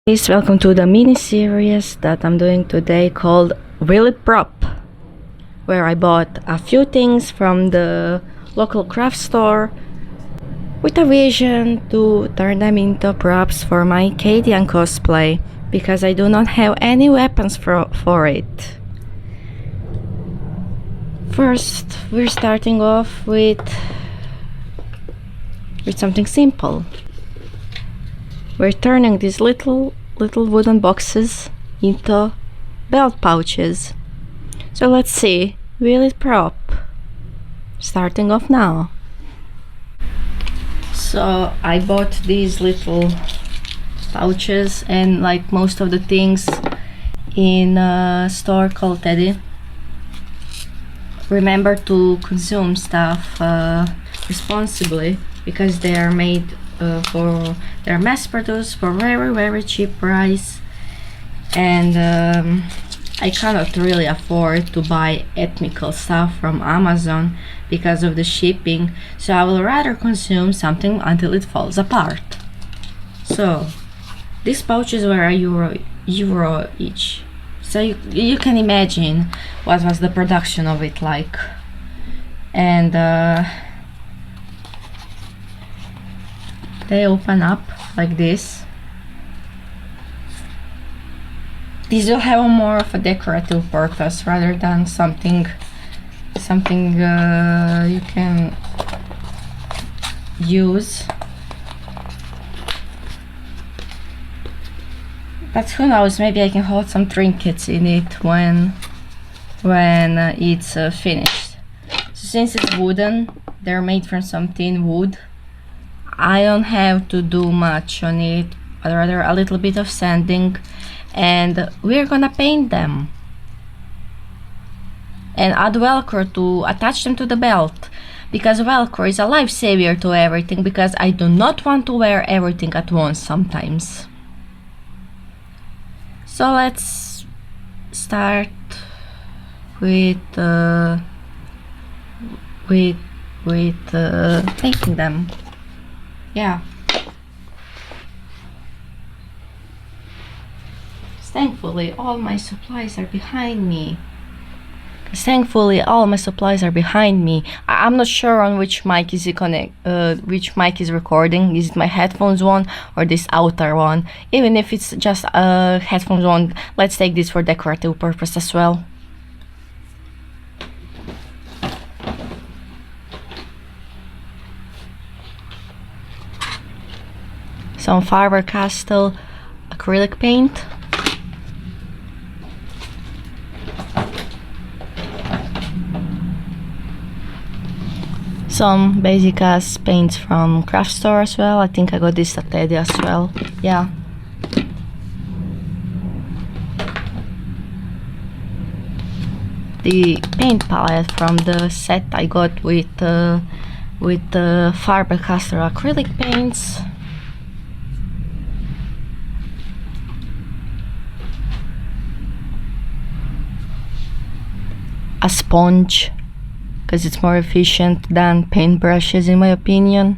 Please welcome to the mini series that I'm doing today called Will It Prop, where I bought a few things from the local craft store with a vision to turn them into props for my Cadian cosplay, because I do not have any weapons for it. First, we're starting off with something simple. We're turning these little wooden boxes into belt pouches. So let's see, will it prop? Starting off now. So I bought these little pouches, and like most of the things in a store called Teddy. Remember to consume stuff responsibly, because they are made they're mass produced for very cheap price, and I cannot really afford to buy ethnical stuff from Amazon because of the shipping, so I will rather consume something until it falls apart. So these pouches were a euro each, so you can imagine what was the production of it like. And they open up like this. These will have more of a decorative purpose rather than something you can use. But who knows, maybe I can hold some trinkets in it when it's finished. So since it's wooden, they're made from something wood, I don't have to do much on it, but rather a little bit of sanding, and we're gonna paint them and add velcro to attach them to the belt, because velcro is a lifesaver to everything, because I do not want to wear everything at once sometimes. So let's start with painting them. Yeah. Thankfully, all my supplies are behind me. I'm not sure on which mic is which mic is recording. Is it my headphones one or this outer one? Even if it's just a headphones one, let's take this for decorative purpose as well. Some Faber-Castell acrylic paint. Some basic ass paints from craft store as well. I think I got this at Teddy as well. Yeah. The paint palette from the set I got with the Faber-Castell acrylic paints. A sponge, because it's more efficient than paintbrushes in my opinion.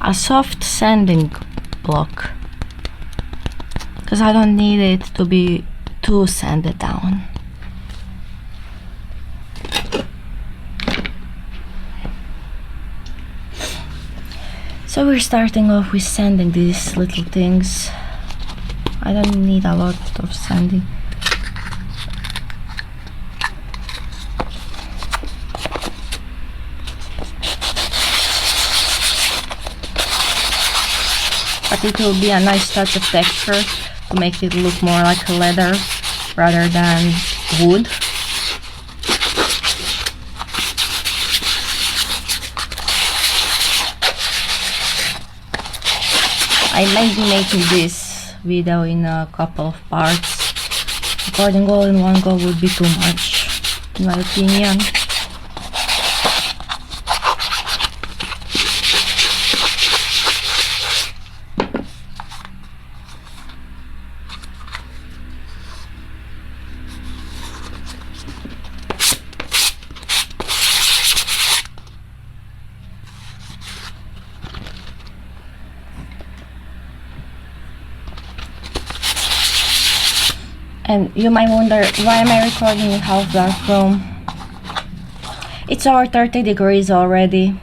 A soft sanding block, because I don't need it to be too sanded down. So we're starting off with sanding these little things. I don't need a lot of sanding. But it will be a nice touch of texture to make it look more like a leather rather than wood. I might be making this video in a couple of parts. Recording all in one go would be too much, in my opinion. And you might wonder, why am I recording in half dark room? It's over 30 degrees already.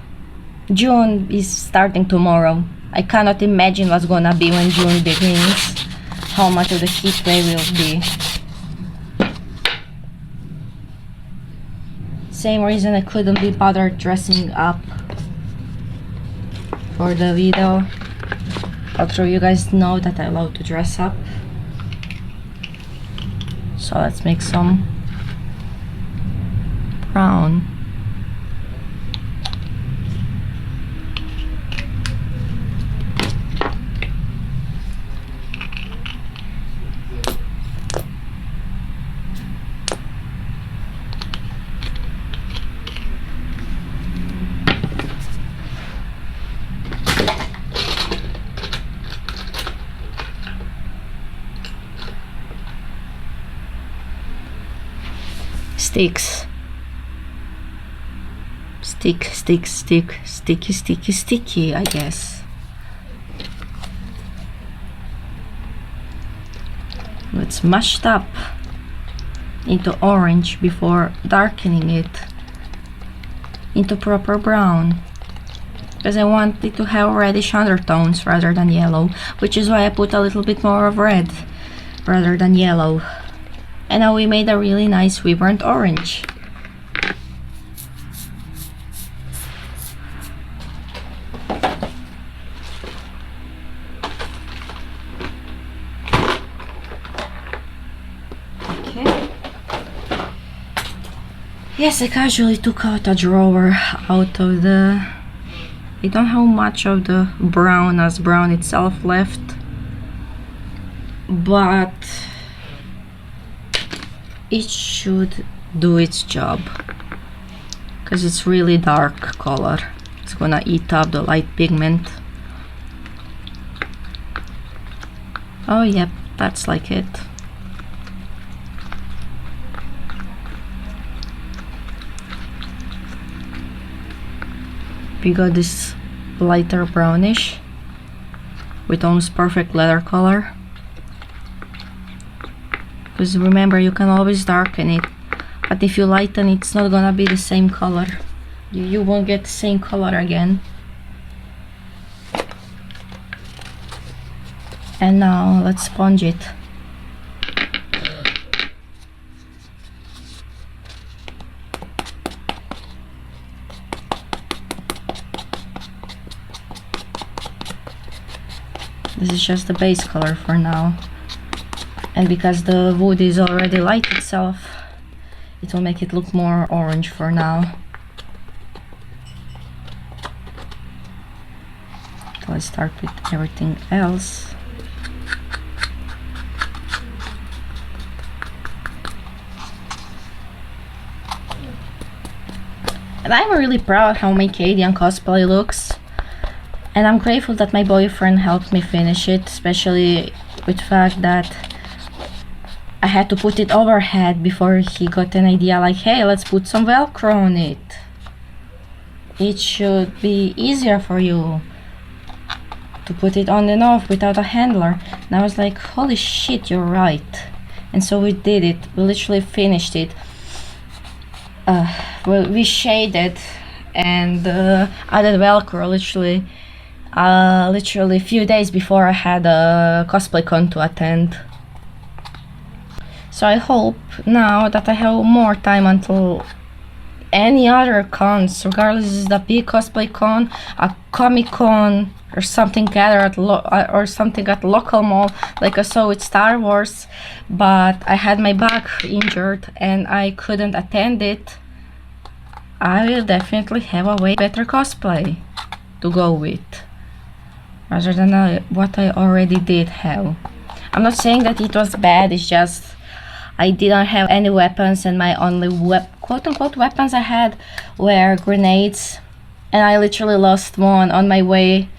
June is starting tomorrow. I cannot imagine what's gonna be when June begins. How much of the heat wave will be. Same reason I couldn't be bothered dressing up for the video. Although you guys know that I love to dress up. So let's make some brown. Sticks. Sticky, I guess. It's mashed up into orange before darkening it into proper brown, because I want it to have reddish undertones rather than yellow, which is why I put a little bit more of red rather than yellow. And now we made a really nice vibrant orange. Okay. Yes, I casually took out a drawer out of the... I don't have much of the brown as brown itself left, but it should do its job, because it's really dark color. It's gonna eat up the light pigment. Oh yep, that's like it. We got this lighter brownish with almost perfect leather color. Because remember, you can always darken it, but if you lighten it, it's not gonna be the same color. You won't get the same color again. And now let's sponge it. This is just the base color for now. And because the wood is already light itself, it will make it look more orange for now. So let's start with everything else. And I'm really proud how my Cadian cosplay looks. And I'm grateful that my boyfriend helped me finish it, especially with the fact that I had to put it overhead before he got an idea like, hey, let's put some Velcro on it. It should be easier for you to put it on and off without a handler. And I was like, holy shit, you're right. And so we did it. We literally finished it. We shaded and added Velcro literally a few days before I had a cosplay con to attend. So I hope now that I have more time until any other cons, regardless if it's a big cosplay con, a comic con, or something gathered at something at local mall, like I saw with Star Wars, but I had my back injured and I couldn't attend it. I will definitely have a way better cosplay to go with, rather than what I already did have. I'm not saying that it was bad, it's just I didn't have any weapons, and my only quote-unquote weapons I had were grenades, and I literally lost one on my way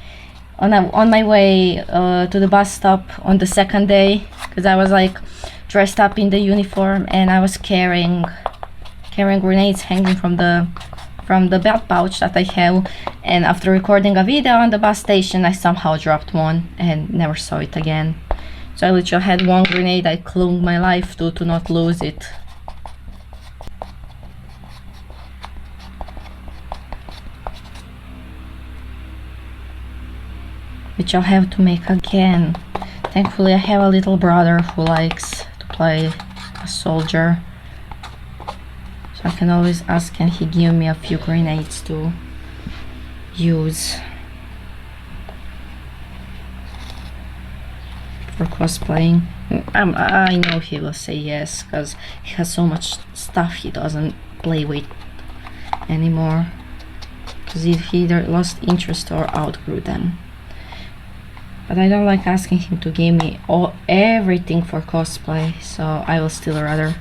to the bus stop on the second day, because I was like dressed up in the uniform and I was carrying grenades hanging from the belt pouch that I have, and after recording a video on the bus station I somehow dropped one and never saw it again. So I literally had one grenade I clung my life to not lose it. Which I'll have to make again. Thankfully I have a little brother who likes to play a soldier. So I can always ask, can he give me a few grenades to use for cosplaying. I know he will say yes, because he has so much stuff he doesn't play with anymore, because he either lost interest or outgrew them. But I don't like asking him to give me everything for cosplay, so I will still rather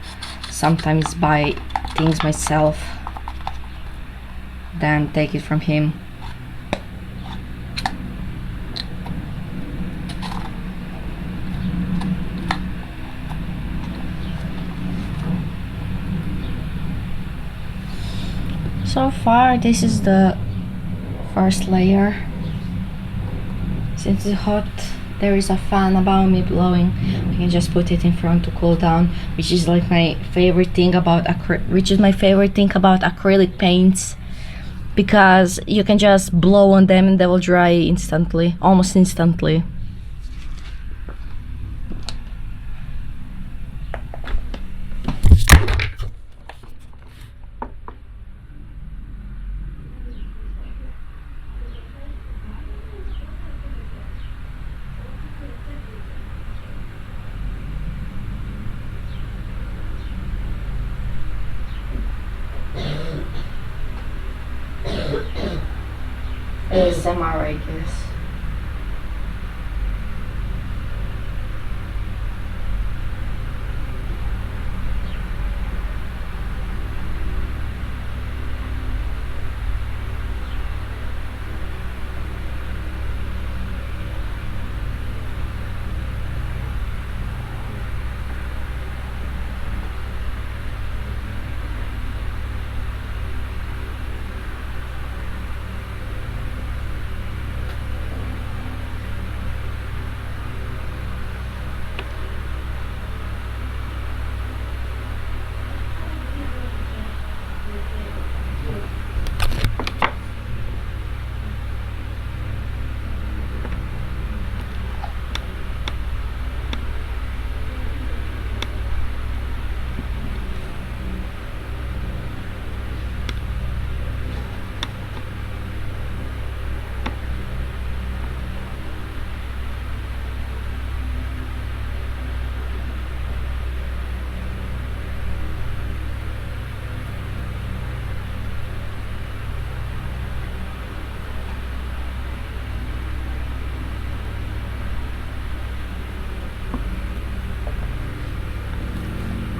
sometimes buy things myself than take it from him. So far this is the first layer. Since it's hot, there is a fan above me blowing. I can just put it in front to cool down, which is like my favorite thing about acrylic paints, because you can just blow on them and they will dry instantly, almost instantly. ASMR, I guess.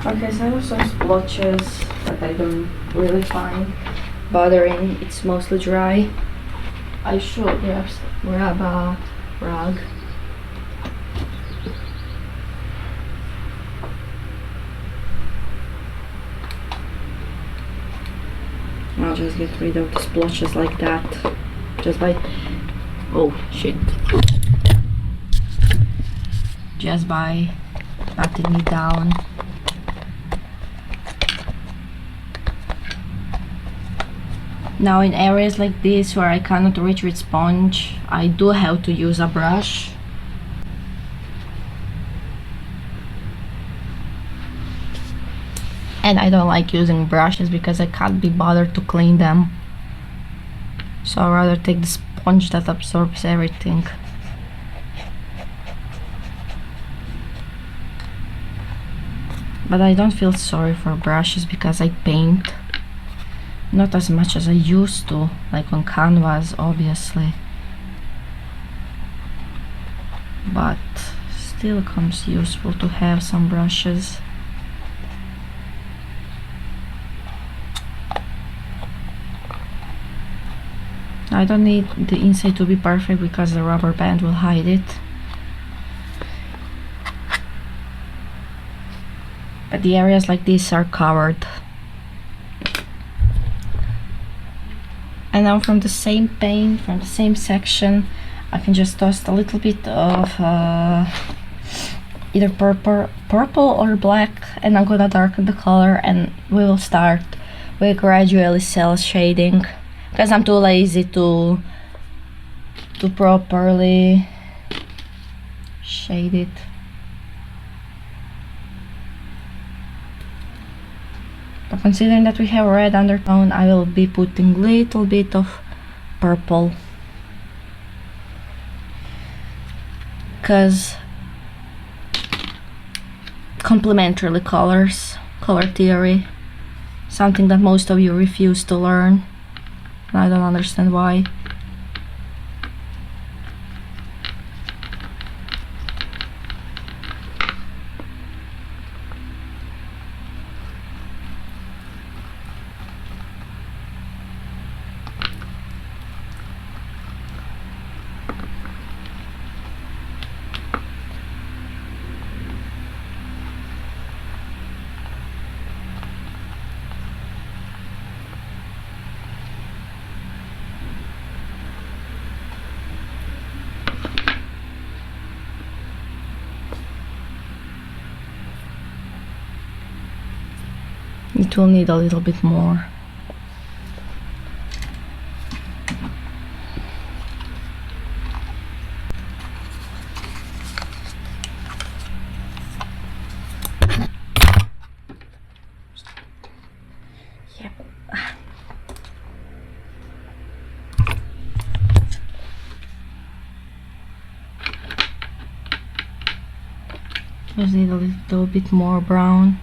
Okay, so I have some splotches that I don't really find bothering. It's mostly dry. I should grab a rag. I'll just get rid of the splotches like that, just by, oh shit, just by patting it down. Now in areas like this where I cannot reach with sponge, I do have to use a brush. And I don't like using brushes because I can't be bothered to clean them. So I'd rather take the sponge that absorbs everything. But I don't feel sorry for brushes because I paint. Not as much as I used to, like on canvas, obviously. But still comes useful to have some brushes. I don't need the inside to be perfect because the rubber band will hide it. But the areas like this are covered. And now from the same paint, from the same section, I can just toss a little bit of either purple or black, and I'm gonna darken the color, and we will start with gradually cell shading because I'm too lazy to properly shade it. But considering that we have a red undertone, I will be putting little bit of purple, because complementary colors, color theory, something that most of you refuse to learn, and I don't understand why. It will need a little bit more. Yep. Just need a little bit more brown.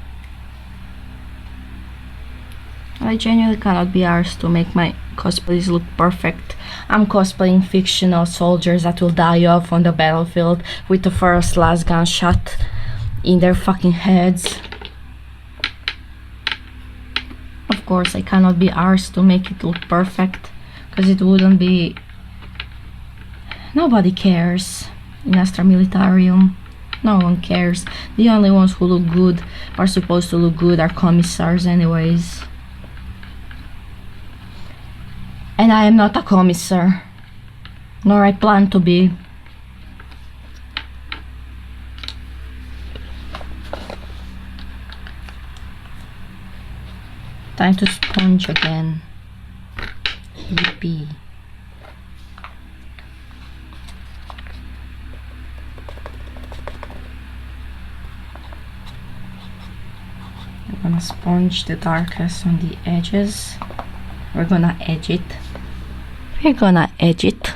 I genuinely cannot be arsed to make my cosplays look perfect. I'm cosplaying fictional soldiers that will die off on the battlefield with the first last gunshot in their fucking heads. Of course, I cannot be arsed to make it look perfect, because it wouldn't be... Nobody cares in Astra Militarium. No one cares. The only ones who look good, are supposed to look good, are commissars anyways. And I am not a commissar, nor I plan to be. Time to sponge again. Yippee. I'm gonna sponge the darkest on the edges. We're gonna edge it. We're gonna edge it.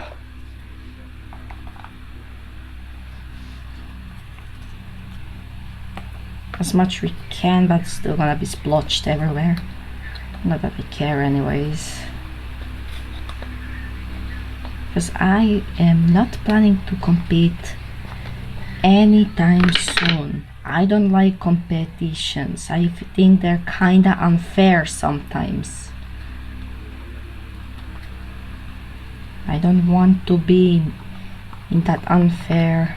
As much we can, but it's still gonna be splotched everywhere. Not that we care anyways. Because I am not planning to compete anytime soon. I don't like competitions. I think they're kinda unfair sometimes. I don't want to be in that unfair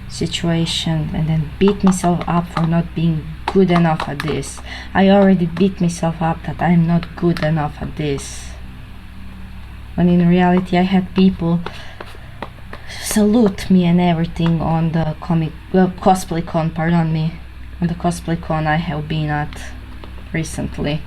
situation and then beat myself up for not being good enough at this. I already beat myself up that I'm not good enough at this. When in reality I had people salute me and everything on the cosplay con, pardon me, on the cosplay con I have been at recently.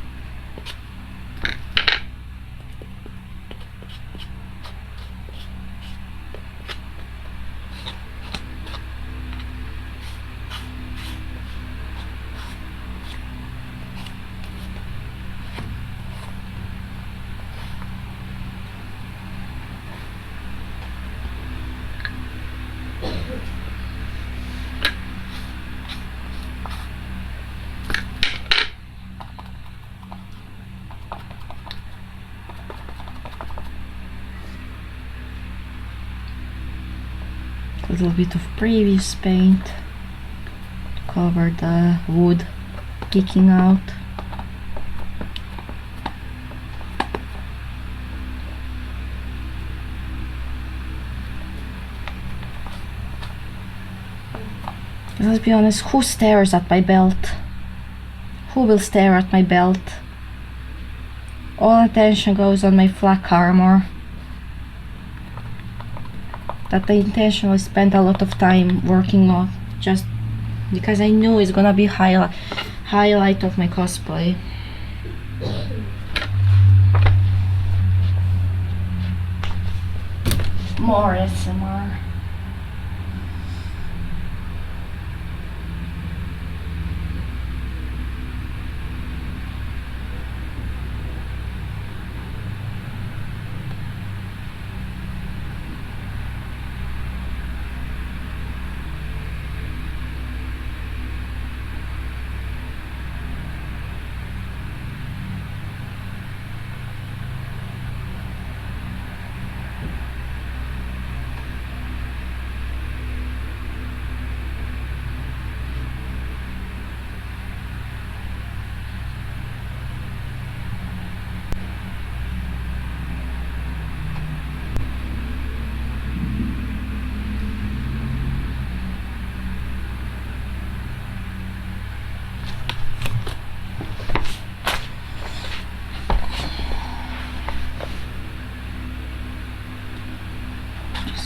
A little bit of previous paint to cover the wood peeking out. Let's be honest, who stares at my belt? Who will stare at my belt? All attention goes on my flak armor that I intentionally spent a lot of time working just because I knew it's gonna be highlight of my cosplay. More ASMR.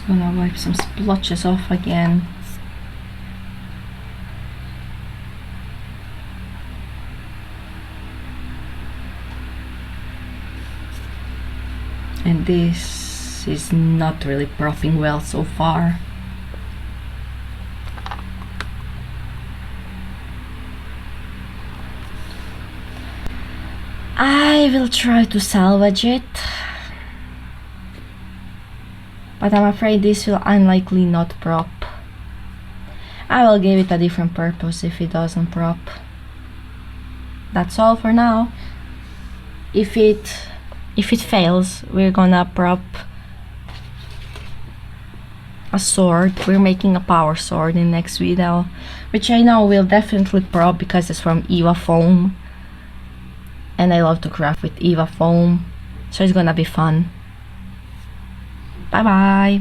Gonna wipe some splotches off again. And this is not really propping well so far. I will try to salvage it, but I'm afraid this will unlikely not prop. I will give it a different purpose if it doesn't prop. That's all for now. If it fails, we're gonna prop a sword. We're making a power sword in next video, which I know will definitely prop because it's from Eva foam, and I love to craft with Eva foam, so it's gonna be fun. Bye bye.